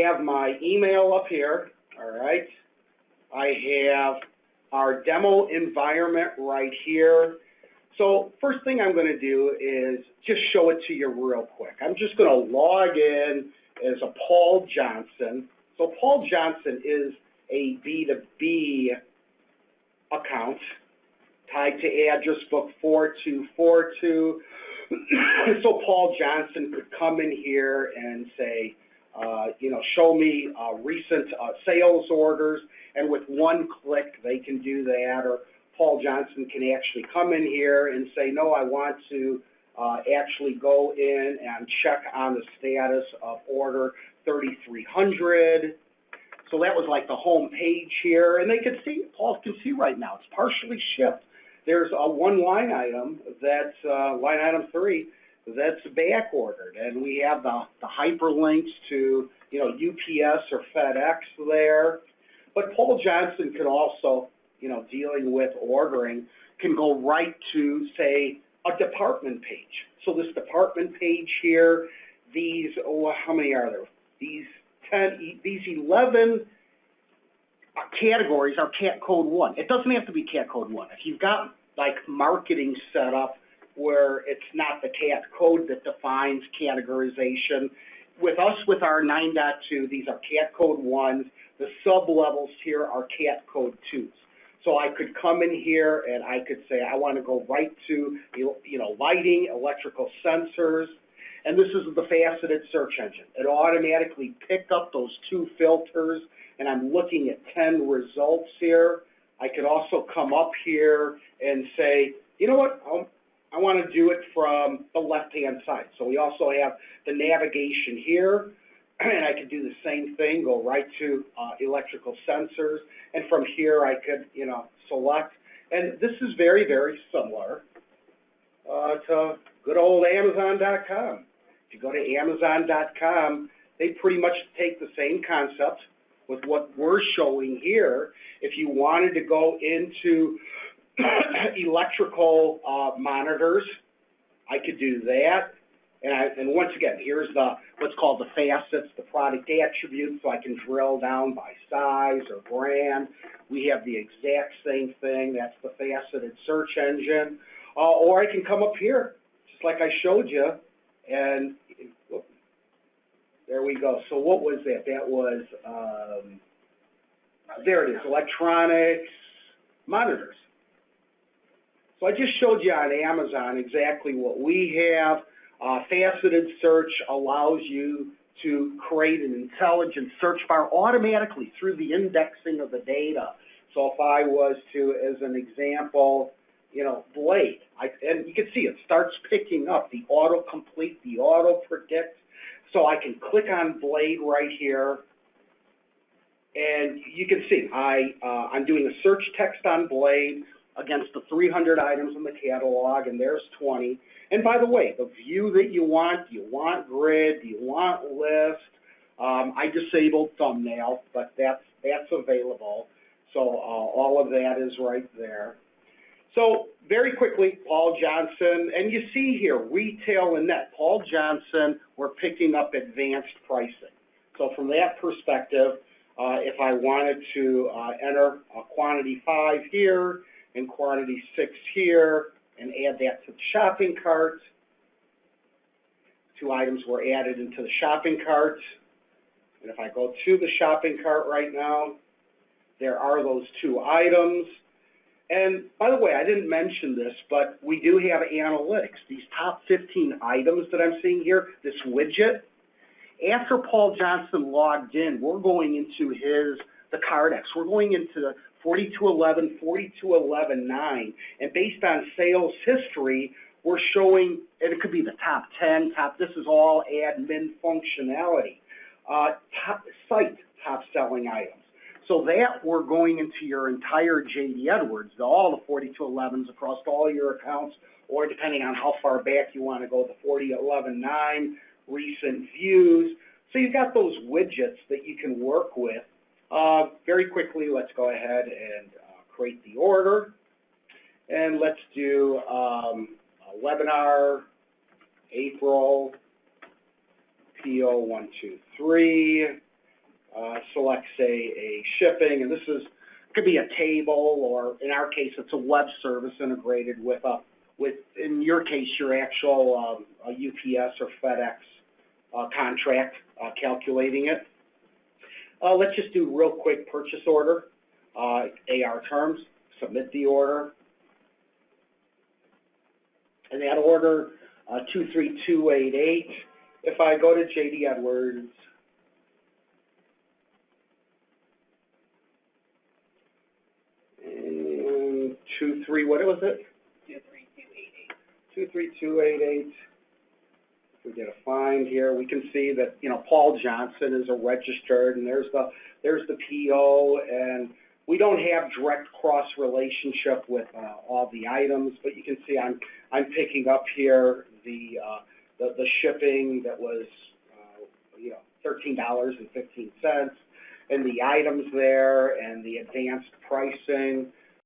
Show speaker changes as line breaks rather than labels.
have my email up here, all right? I have our demo environment right here. So first thing I'm going to do is just show it to you real quick. I'm just going to log in as a Paul Johnson. So Paul Johnson is a B2B account tied to address book 4242. So Paul Johnson could come in here and say, show me recent sales orders, and with one click they can do that. Or Paul Johnson can actually come in here and say, no, I want to actually go in and check on the status of order 3300. So that was like the home page here, and they can see, Paul can see right now, it's partially shipped. There's one line item that's line item 3 that's back ordered, and we have the hyperlinks to UPS or FedEx there. But Paul Johnson could also, dealing with ordering, can go right to, say, a department page. So this department page here, these, how many are there? These 11 categories are cat code 1. It doesn't have to be cat code 1. If you've got like marketing set up where it's not the cat code that defines categorization, with us with our 9.2, these are cat code 1s. The sub-levels here are cat code 2s. So I could come in here and I could say I want to go right to lighting, electrical sensors, and this is the faceted search engine. It automatically picked up those 2 filters, and I'm looking at 10 results here. I could also come up here and say, you know what, I want to do it from the left-hand side. So we also have the navigation here, and I could do the same thing, go right to electrical sensors, and from here I could, select. And this is very, very similar to good old Amazon.com. If you go to Amazon.com, they pretty much take the same concept with what we're showing here. If you wanted to go into electrical monitors, I could do that. And once again, here's what's called the facets, the product attributes, so I can drill down by size or brand. We have the exact same thing. That's the faceted search engine. Or I can come up here, just like I showed you, and there we go. So what was that? That was, there it is, electronics monitors. So I just showed you on Amazon exactly what we have. Faceted search allows you to create an intelligent search bar automatically through the indexing of the data. So if I was to, as an example, Blade, and you can see it starts picking up the autocomplete, the auto-predict. So I can click on Blade right here, and you can see I'm doing a search text on Blade against the 300 items in the catalog, and there's 20. And by the way, the view that you want, do you want grid, do you want list? I disabled thumbnail, but that's available. So all of that is right there. So very quickly, Paul Johnson, and you see here, retail and net. Paul Johnson, we're picking up advanced pricing. So from that perspective, if I wanted to enter quantity 5 here and quantity 6 here and add that to the shopping cart, 2 items were added into the shopping cart. And if I go to the shopping cart right now, there are those 2 items. And by the way, I didn't mention this, but we do have analytics. These top 15 items that I'm seeing here, this widget, after Paul Johnson logged in, we're going into the Cardex. We're going into the 4211, 4211.9, and based on sales history, we're showing, and it could be the top 10, this is all admin functionality, top selling items. So that we're going into your entire J.D. Edwards, all the 4211s across all your accounts, or depending on how far back you want to go, the 4011.9, recent views. So you've got those widgets that you can work with. Very quickly, let's go ahead and create the order. And let's do a webinar, April, PO123. select, say, a shipping, and this could be a table, or in our case, it's a web service integrated with in your case, your actual UPS or FedEx contract, calculating it. Let's just do real quick purchase order, AR terms, submit the order. And that order, 23288, if I go to J.D. Edwards, and what was it? 23288. If we get a find here, we can see that, Paul Johnson is a registered, and there's the PO, and we don't have direct cross relationship with all the items, but you can see I'm picking up here the shipping that was $13.15, and the items there, and the advanced pricing.